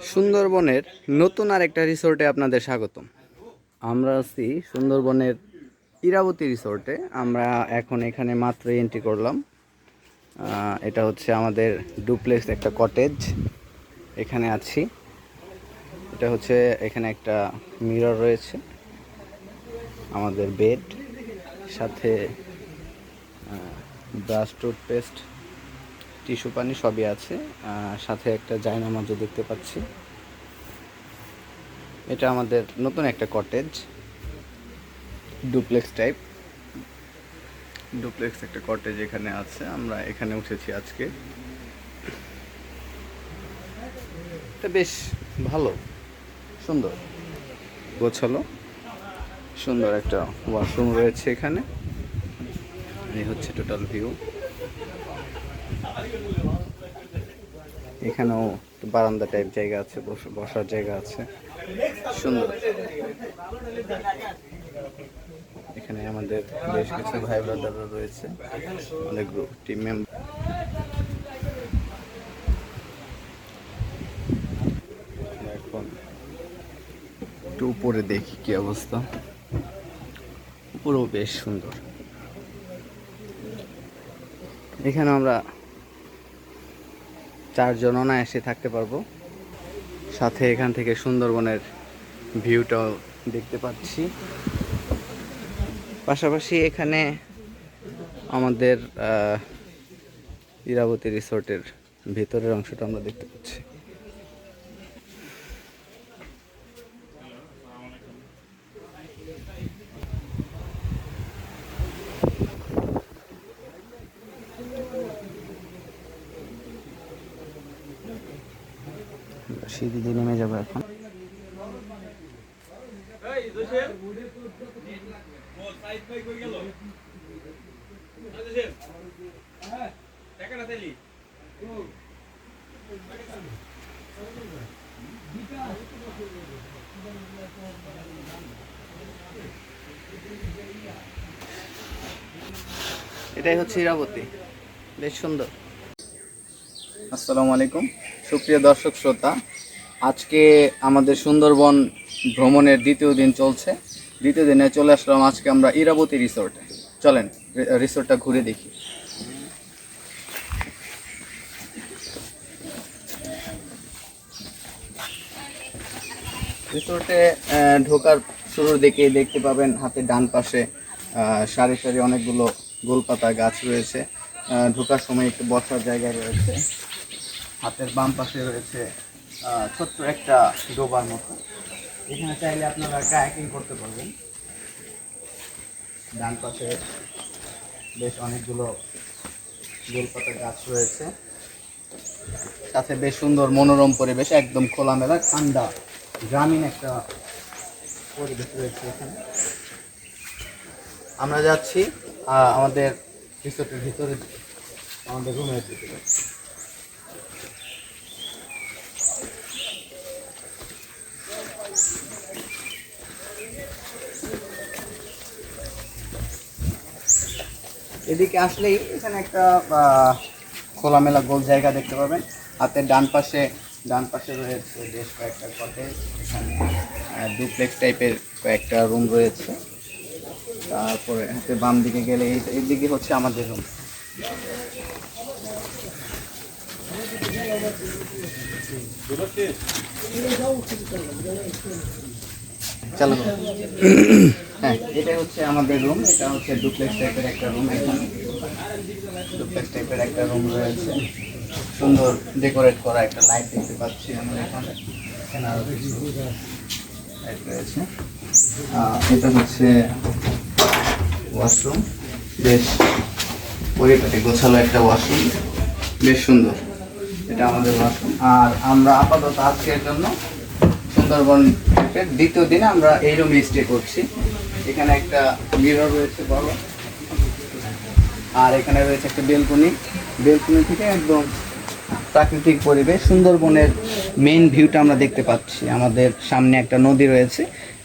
সুন্দরবনের নতুন আরেকটা রিসোর্টে আপনাদের স্বাগতম। আমরা আছি সুন্দরবনের ইরাবতী রিসোর্টে। আমরা এখন এখানে মাত্র এন্ট্রি করলাম। এটা হচ্ছে আমাদের ডুপ্লেক্স একটা কটেজ, এখানে আছি। এটা হচ্ছে এখানে একটা মিরর রয়েছে, আমাদের বেড, সাথে ব্রাশ, টুথপেস্ট, টিস্যু পানি সবই আছে। সাথে একটা জায়নামাজও দেখতে পাচ্ছি। এটা আমাদের নতুন একটা কটেজ, ডুপ্লেক্স একটা কটেজ এখানে আছে। আমরা এখানে উঠেছি আজকে। এটা বেশ ভালো, সুন্দর, গোছালো, সুন্দর একটা ওয়াশরুম রয়েছে এখানে। এই হচ্ছে টোটাল ভিউ। এখানেও বারান্দা টাইপ জায়গা আছে, বসার জায়গা আছে, সুন্দর। এখানে আমাদের বেশ কিছু ভাই ব্রাদাররা রয়েছে, আমাদের গ্রুপ টিম মেম্বার। এখন একটু উপরে দেখি কি অবস্থা। উপরেও বেশ সুন্দর। এখানে আমরা 4 জন অনায়াসে থাকতে পারবো। সাথে এখান থেকে সুন্দরবনের ভিউটাও দেখতে পাচ্ছি। পাশাপাশি এখানে আমাদের ইরাবতী রিসোর্টের ভিতরের অংশটা আমরা দেখতে পাচ্ছি। সিঁড়ি দিয়ে নেমে যাবো এখন। এটাই হচ্ছে ইরাবতী, বেশ সুন্দর। আসসালামু আলাইকুম সুপ্রিয় দর্শক শ্রোতা, আজকে আমাদের সুন্দরবন ভ্রমণের দ্বিতীয় দিন চলছে। দ্বিতীয় দিনে চলে আসলাম আজকে আমরা ইরাবতী রিসোর্টে। চলেন রিসোর্টটা ঘুরে দেখি। রিসোর্টে ঢোকার শুরুর দিকে দেখতে পাবেন হাতের ডান পাশে সারি সারি অনেকগুলো গোলপাতা গাছ রয়েছে। ঢোকার সময় একটু বসার জায়গা রয়েছে। হাতের বাম পাশে রয়েছে ছোট্ট একটা ডোবার মতো। এখানে চাইলে আপনারা কায়াকিং করতে পারবেন। ডান পাশে বেশ অনেকগুলো গোলপাতা গাছ রয়েছে, সাথে বেশ সুন্দর মনোরম পরিবেশ, একদম খোলামেলা ঠান্ডা গ্রামীণ একটা পরিবেশ রয়েছে এখানে। আমরা যাচ্ছি আমাদের রিসোর্টের ভিতরে, আমাদের রুমের ভিতরে। এদিকে আসলেই এখানে একটা খোলামেলা গোল জায়গা দেখতে পাবেন। হাতের ডান পাশে রয়েছে বেশ কয়েকটা কটেজ। এখানে ডুপ্লেক্স টাইপের কয়েকটা রুম রয়েছে। তারপরে হাতে বাম দিকে গেলে এইদিকে হচ্ছে আমাদের রুম। চলো। হ্যাঁ, এটাই হচ্ছে আমাদের রুম। এটা হচ্ছে ডুপ্লেক্স টাইপের একটা রুম। এখানে ডুপ্লেক্স টাইপের একটা রুম রয়েছে, সুন্দর ডেকোরেট করা একটা লাইট দেখতে পাচ্ছি আমরা এখানে। এখানে আরো কিছু লাইট রয়েছে। এটা হচ্ছে ওয়াশরুম, বেশ পরিপাটি গোছালো একটা ওয়াশরুম, বেশ সুন্দর। এটা আমাদের ওয়াশরুম। আর আমরা আপাতত আজকের জন্য সুন্দরবন দ্বিতীয় দিনে আমরা এই রুমে স্টে করছি। এখানে একটা মিরর রয়েছে বড়, আর এখানে রয়েছে একটা বেলকনি থেকে একদম প্রাকৃতিক পরিবেশ, সুন্দরবনের মেইন ভিউটা আমরা দেখতে পাচ্ছি। আমাদের সামনে একটা নদী রয়েছে,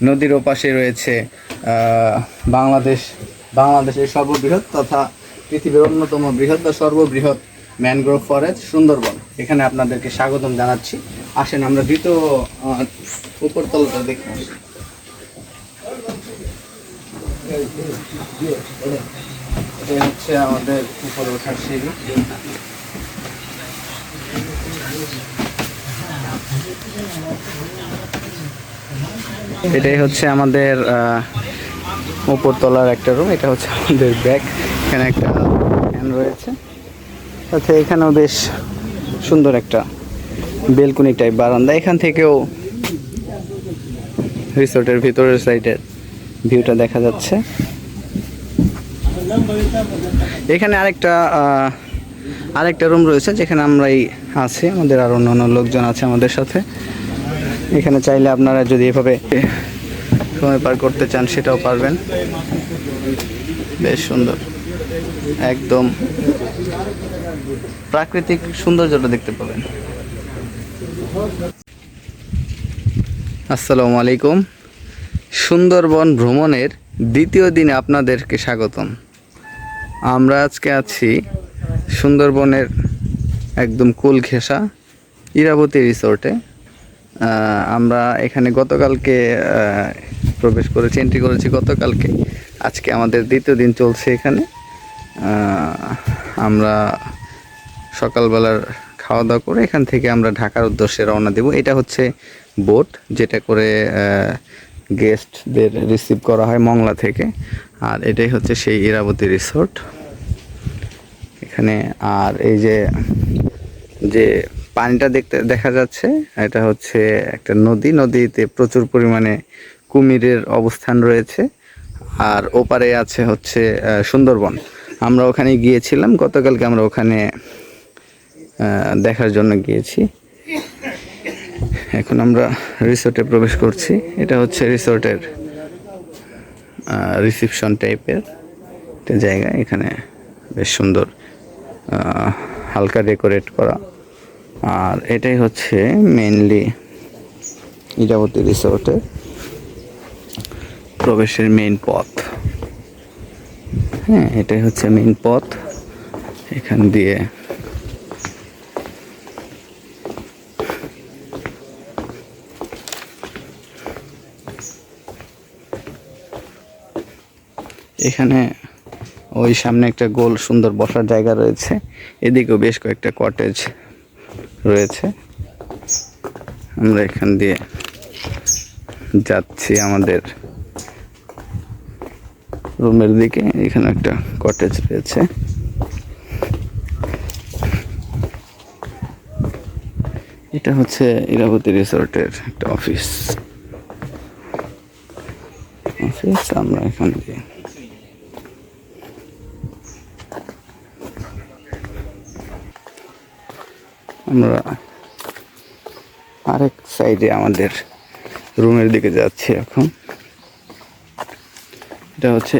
নদীর ওপাশে রয়েছে বাংলাদেশের সর্ববৃহৎ তথা পৃথিবীর অন্যতম বৃহৎ বা সর্ববৃহৎ ম্যানগ্রোভ ফরেস্ট সুন্দরবন। এখানে আপনাদেরকে স্বাগতম জানাচ্ছি। আসেন আমরা দ্বিতীয় উপর তলাটা দেখি। এটা হচ্ছে আমাদের উপরে ওঠার সিঁড়ি। এটাই হচ্ছে আমাদের উপরতলার একটা রুম। এটা হচ্ছে আমাদের ব্যাগ। এখানে একটা ফ্যান রয়েছে, সাথে এখানেও বেশ সুন্দর একটা বেলকনি টাইপ বারান্দা। এখান থেকেও রিসোর্টের ভিতরের সাইডের ভিউটা দেখা যাচ্ছে। এখানে আরেকটা রুম রয়েছে যেখানে আমরাই আছি, আমাদের আর অন্যান্য লোকজন আছে আমাদের সাথে। এখানে চাইলে আপনারা যদি এভাবে সময় পার করতে চান সেটাও পারবেন। বেশ সুন্দর, একদম প্রাকৃতিক সৌন্দর্যটা দেখতে পাবেন। আসসালামু আলাইকুম। সুন্দরবন ভ্রমণের দ্বিতীয় দিনে আপনাদেরকে স্বাগতম। আমরা আজকে আছি সুন্দরবনের একদম কুল ঘেঁষা ইরাবতী রিসোর্টে। আমরা এখানে গতকালকে প্রবেশ করেছি, এন্ট্রি করেছি গতকালকে। আজকে আমাদের দ্বিতীয় দিন চলছে এখানে। আমরা সকালবেলার খাওয়া দাওয়া করে এখান থেকে আমরা ঢাকার উদ্দেশ্যে রওনা দেব। এটা হচ্ছে বোট, যেটা করে গেস্টদের রিসিভ করা হয় মংলা থেকে। আর এটাই হচ্ছে সেই ইরাবতী রিসোর্ট এখানে। আর এই যে পানিটা দেখা যাচ্ছে, এটা হচ্ছে একটা নদীতে প্রচুর পরিমাণে কুমিরের অবস্থান রয়েছে। আর ওপারে আছে হচ্ছে সুন্দরবন। আমরা ওখানে গিয়েছিলাম গতকালকে, আমরা ওখানে দেখার জন্য গিয়েছি। এখন আমরা রিসোর্টে প্রবেশ করছি। এটা হচ্ছে রিসোর্টের রিসেপশন টাইপের একটা জায়গা। এখানে বেশ সুন্দর হালকা ডেকোরেট করা। আর এটাই হচ্ছে মেইনলি ইরাবতী রিসোর্টের প্রবেশের মেইন পথ। হ্যাঁ, এটাই হচ্ছে মেইন পথ। এখান দিয়ে এখানে ওই সামনে একটা গোল সুন্দর বসার জায়গা রয়েছে। এদিকেও বেশ কয়েকটা কটেজ রয়েছে। আমরা এখান দিয়ে যাচ্ছি আমাদের রুমের দিকে। এখানে একটা কটেজ রয়েছে। এটা হচ্ছে ইরাবতী রিসোর্টের একটা অফিস। আমরা এখান দিয়ে আমরা আরেক সাইডে আমাদের রুমের দিকে যাচ্ছি এখন। এটা হচ্ছে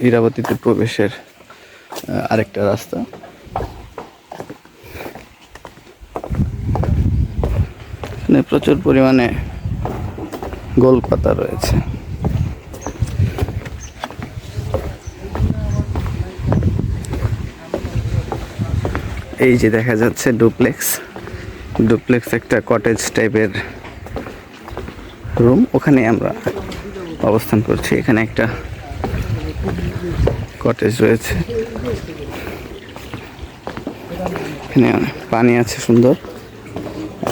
ইরাবতীতে প্রবেশের আরেকটা রাস্তা। এখানে প্রচুর পরিমাণে গোলপাতা রয়েছে। এই যে দেখা যাচ্ছে ডুপ্লেক্স একটা কটেজ টাইপের রুম, ওখানে আমরা অবস্থান করছি। এখানে একটা কটেজ রয়েছে। এখানে পানি আছে সুন্দর।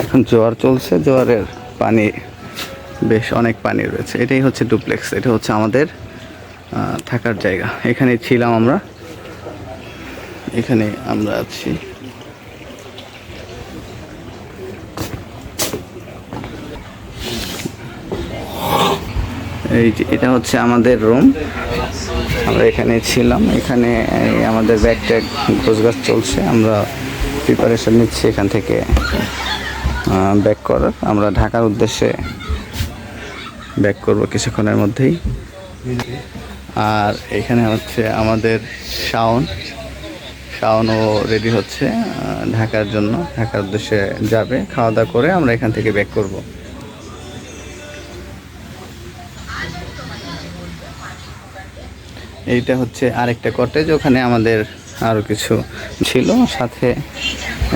এখন জোয়ার চলছে, জোয়ারের পানি বেশ অনেক পানি রয়েছে। এটাই হচ্ছে ডুপ্লেক্স। এটা হচ্ছে আমাদের থাকার জায়গা। এখানে ছিলাম আমরা, এখানে আমরা আছি। এই যে এটা হচ্ছে আমাদের রুম, আমরা এখানে ছিলাম। এখানে আমাদের ব্যাগ ট্যাগ গোছগাছ চলছে। আমরা প্রিপারেশন নিচ্ছি এখান থেকে ব্যাক করার। আমরা ঢাকার উদ্দেশ্যে ব্যাক করব কিছুক্ষণের মধ্যেই। আর এখানে হচ্ছে আমাদের শাওনও রেডি হচ্ছে ঢাকার জন্য, ঢাকার উদ্দেশ্যে যাবে। খাওয়া দাওয়া করে আমরা এখান থেকে ব্যাক করব। এইটা হচ্ছে আরেকটা কটেজ, ওখানে আমাদের আরও কিছু ছিল সাথে।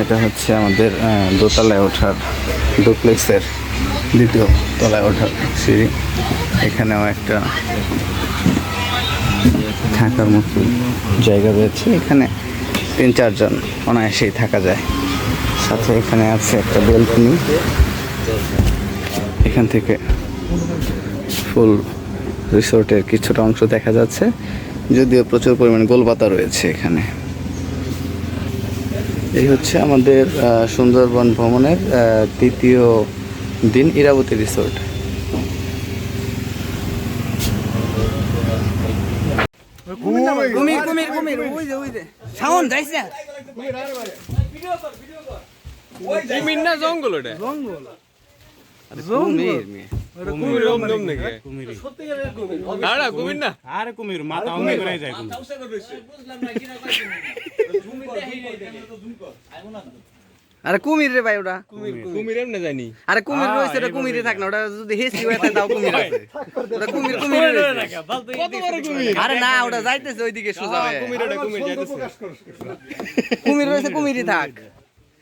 এটা হচ্ছে আমাদের দোতলায় ওঠার ডুপ্লেক্সের দ্বিতীয় তলায় ওঠার সিঁড়ি। এখানেও একটা থাকার মতো জায়গা রয়েছে, এখানে 3-4 জন অনায়াসেই থাকা যায়। সাথে এখানে আছে একটা বেলকনি, এখান থেকে ফুল রিসোর্টের কিছুটা অংশ দেখা যাচ্ছে, যদিও প্রচুর পরিমাণে গোলপাতা রয়েছে এখানে। এই হচ্ছে আমাদের সুন্দরবন ভ্রমণের দ্বিতীয় দিন ইরাবতী রিসোর্ট। আরে কুমির রে ভাই, ওটা কুমির এমনি জানি। আরে কুমির রয়েছে, ওটা কুমিরে থাক না, ওটা যদি হেসি হয়ে থাকে তাও কুমির আছে। ওটা কুমির আরে না, ওটা যাইতেছে ওইদিকে সোজা হয়ে। কুমির রয়েছে, কুমিরই থাক।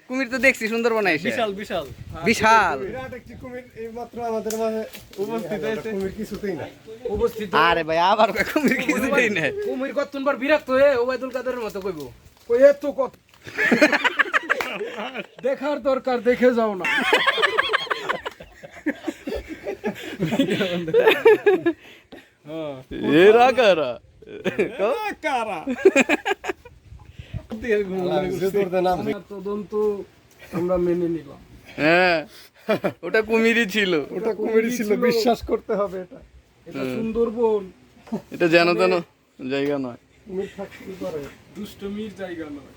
কুমির তো দেখছি সুন্দরবনে এসে, বিশাল বিশাল বিশাল কুমির এইমাত্র আমাদের মাঝে উপস্থিত হয়েছে। কুমির কিছুতেই না উপস্থিত। আরে ভাই আবার কুমির কিছুতেই না। কুমির কতবার বিরক্ত হয়ে ওবাইদুল কাদেরের মতো কইবো, কই এত কত দেখার দরকার, দেখে যাও না। এরা কারা কারা তদন্ত আমরা মেনে নিলাম। হ্যাঁ, ওটা কুমিরই ছিল, ওটা কুমিরই ছিল, বিশ্বাস করতে হবে। এটা সুন্দরবন, এটা যেন তেন জায়গা নয়, কুমির থাকতে পারে, দুষ্টমির জায়গা নয়।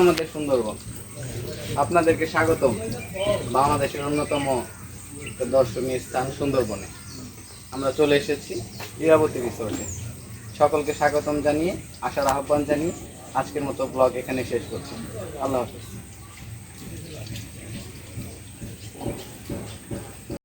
আমাদের সুন্দরবন, আপনাদেরকে স্বাগতম বাংলাদেশের অন্যতম দর্শনীয় স্থান সুন্দরবনে। আমরা চলে এসেছি ইরাবতী রিসোর্টে। সকলকে স্বাগতম জানিয়ে, আসার আহ্বান জানিয়ে আজকের মতো ব্লগ এখানে শেষ করছি। আল্লাহ হাফেজ।